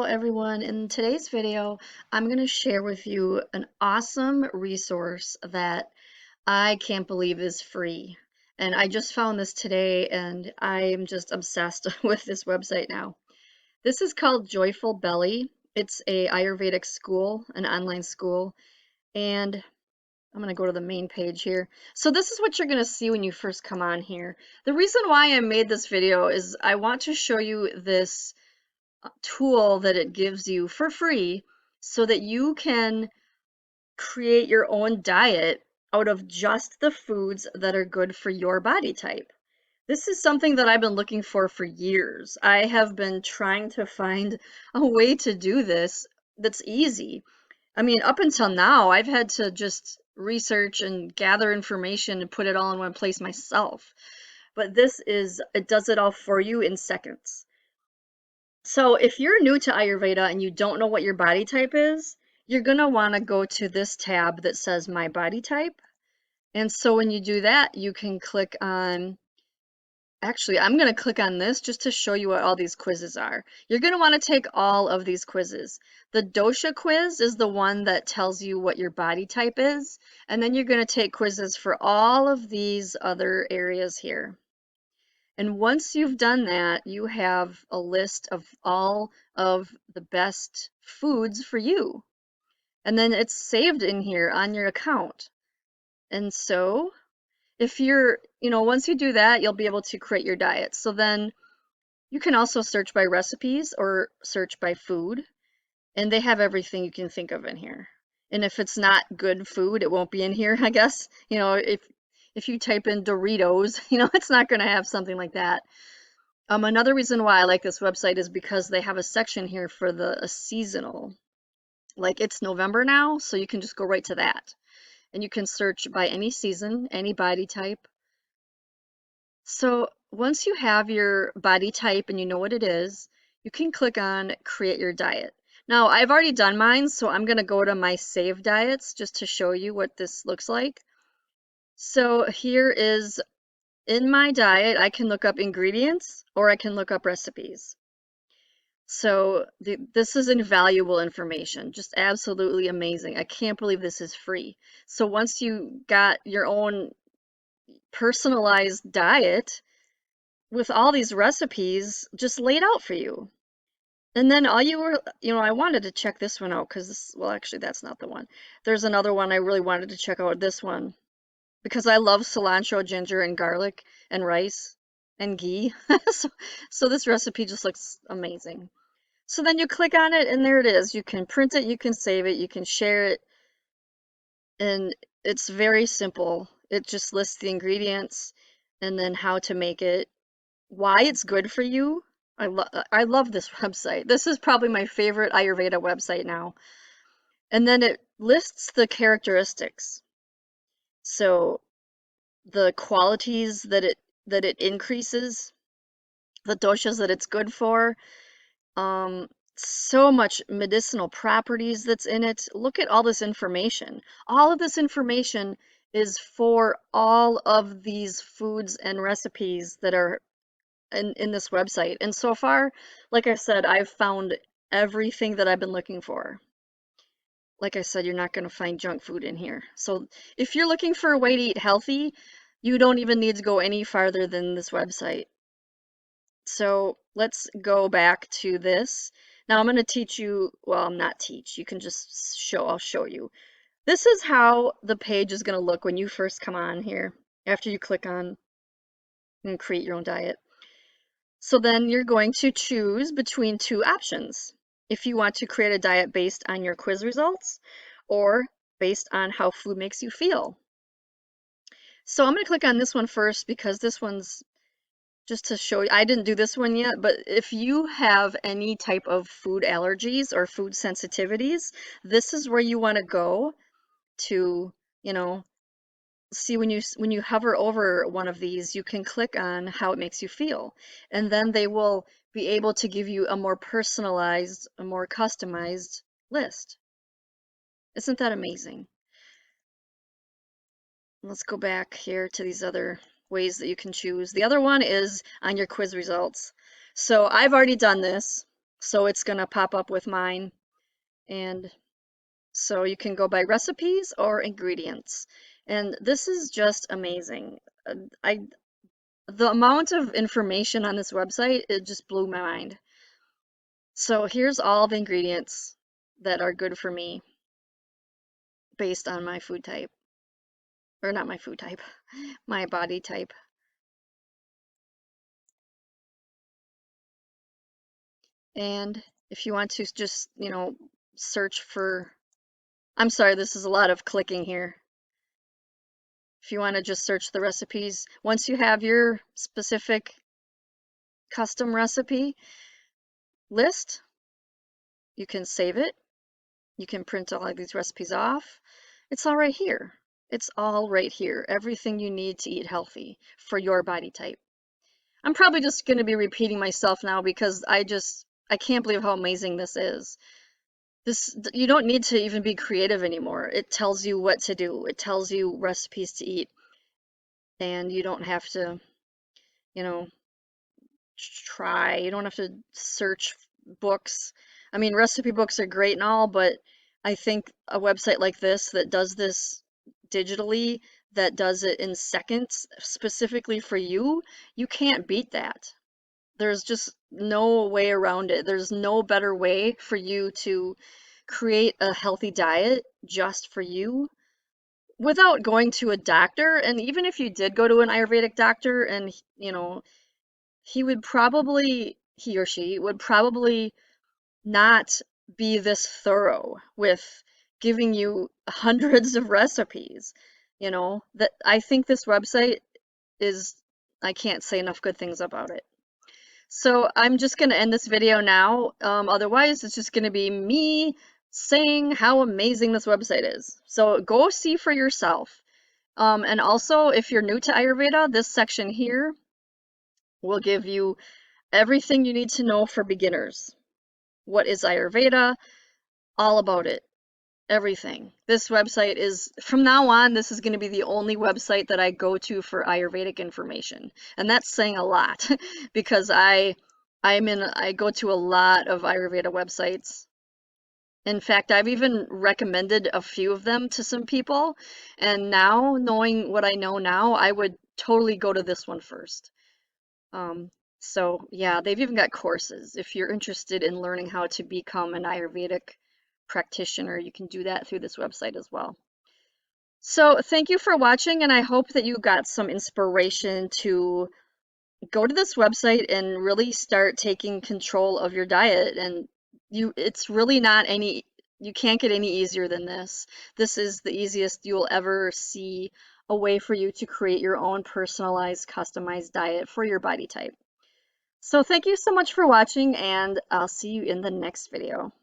everyone. In today's video, I'm going to share with you an awesome resource that I can't believe is free. And I just found this today and I am just obsessed with this website now. This is called Joyful Belly. It's a Ayurvedic school, an online school, and I'm going to go to the main page here. So this is what you're going to see when you first come on here. The reason why I made this video is I want to show you this tool that it gives you for free so that you can create your own diet out of just the foods that are good for your body type. This is something that I've been looking for years. I have been trying to find a way to do this that's easy. I mean, up until now, I've had to just research and gather information and put it all in one place myself. But it does it all for you in seconds. So if you're new to Ayurveda and you don't know what your body type is, you're going to want to go to this tab that says My Body Type. And so when you do that, you can click on, actually, I'm going to click on this just to show you what all these quizzes are. You're going to want to take all of these quizzes. The dosha quiz is the one that tells you what your body type is. And then you're going to take quizzes for all of these other areas here. And once you've done that, you have a list of all of the best foods for you. And then it's saved in here on your account. And so if once you do that, you'll be able to create your diet. So then you can also search by recipes or search by food. And they have everything you can think of in here. And if it's not good food, it won't be in here, I guess. If you type in Doritos, it's not going to have something like that. Another reason why I like this website is because they have a section here for a seasonal. Like it's November now, so you can just go right to that. And you can search by any season, any body type. So once you have your body type and you know what it is, you can click on Create Your Diet. Now, I've already done mine, so I'm going to go to my Save Diets just to show you what this looks like. So here is, in my diet, I can look up ingredients or I can look up recipes. So this is invaluable information, just absolutely amazing. I can't believe this is free. So once you got your own personalized diet with all these recipes just laid out for you. And then all you were, I wanted to check this one out because well, actually, that's not the one. There's another one I really wanted to check out, this one, because I love cilantro, ginger, and garlic, and rice, and ghee. So this recipe just looks amazing. So then you click on it, and there it is. You can print it, you can save it, you can share it, and it's very simple. It just lists the ingredients and then how to make it, why it's good for you. I love this website. This is probably my favorite Ayurveda website now. And then it lists the characteristics. So the qualities that it increases, the doshas that it's good for, so much medicinal properties that's in it. Look at all this information. All of this information is for all of these foods and recipes that are in this website. And so far, like I said, I've found everything that I've been looking for. Like I said, you're not going to find junk food in here. So if you're looking for a way to eat healthy, you don't even need to go any farther than this website. So let's go back to this. Now I'm going to teach you, well, not teach, you can just I'll show you. This is how the page is going to look when you first come on here, after you click on and create your own diet. So then you're going to choose between two options. If you want to create a diet based on your quiz results or based on how food makes you feel. So I'm going to click on this one first because this one's just to show you. I didn't do this one yet, but if you have any type of food allergies or food sensitivities, this is where you want to go to, see when you hover over one of these, you can click on how it makes you feel. And then they will be able to give you a more personalized, a more customized list. Isn't that amazing? Let's go back here to these other ways that you can choose. The other one is on your quiz results. So I've already done this. So it's going to pop up with mine. And so you can go by recipes or ingredients. And this is just amazing. I The amount of information on this website, it just blew my mind. So here's all the ingredients that are good for me based on my food type. Or not my food type, my body type. And if you want to just, search for, I'm sorry, this is a lot of clicking here. If you want to just search the recipes, once you have your specific custom recipe list, you can save it. You can print all of these recipes off. It's all right here. It's all right here. Everything you need to eat healthy for your body type. I'm probably just going to be repeating myself now because I can't believe how amazing this is. You don't need to even be creative anymore. It tells you what to do. It tells you recipes to eat, and you don't have to, you know, try. You don't have to search books. I mean, recipe books are great and all, but I think a website like this that does this digitally, that does it in seconds specifically for you, you can't beat that. There's just no way around it. There's no better way for you to create a healthy diet just for you without going to a doctor. And even if you did go to an Ayurvedic doctor and, he or she would probably not be this thorough with giving you hundreds of recipes. That I think this website is, I can't say enough good things about it. So I'm just going to end this video now. Otherwise, it's just going to be me saying how amazing this website is. So go see for yourself. And also, if you're new to Ayurveda, this section here will give you everything you need to know for beginners. What is Ayurveda? All about it. Everything. This website is, from now on, this is going to be the only website that I go to for Ayurvedic information. And that's saying a lot because I go to a lot of Ayurveda websites. In fact, I've even recommended a few of them to some people. And now, knowing what I know now, I would totally go to this one first. So yeah, they've even got courses. If you're interested in learning how to become an Ayurvedic practitioner, you can do that through this website as well. So thank you for watching, and I hope that you got some inspiration to go to this website and really start taking control of your diet. And it's really not any, you can't get any easier than this. This is the easiest you'll ever see, a way for you to create your own personalized, customized diet for your body type. So thank you so much for watching, and I'll see you in the next video.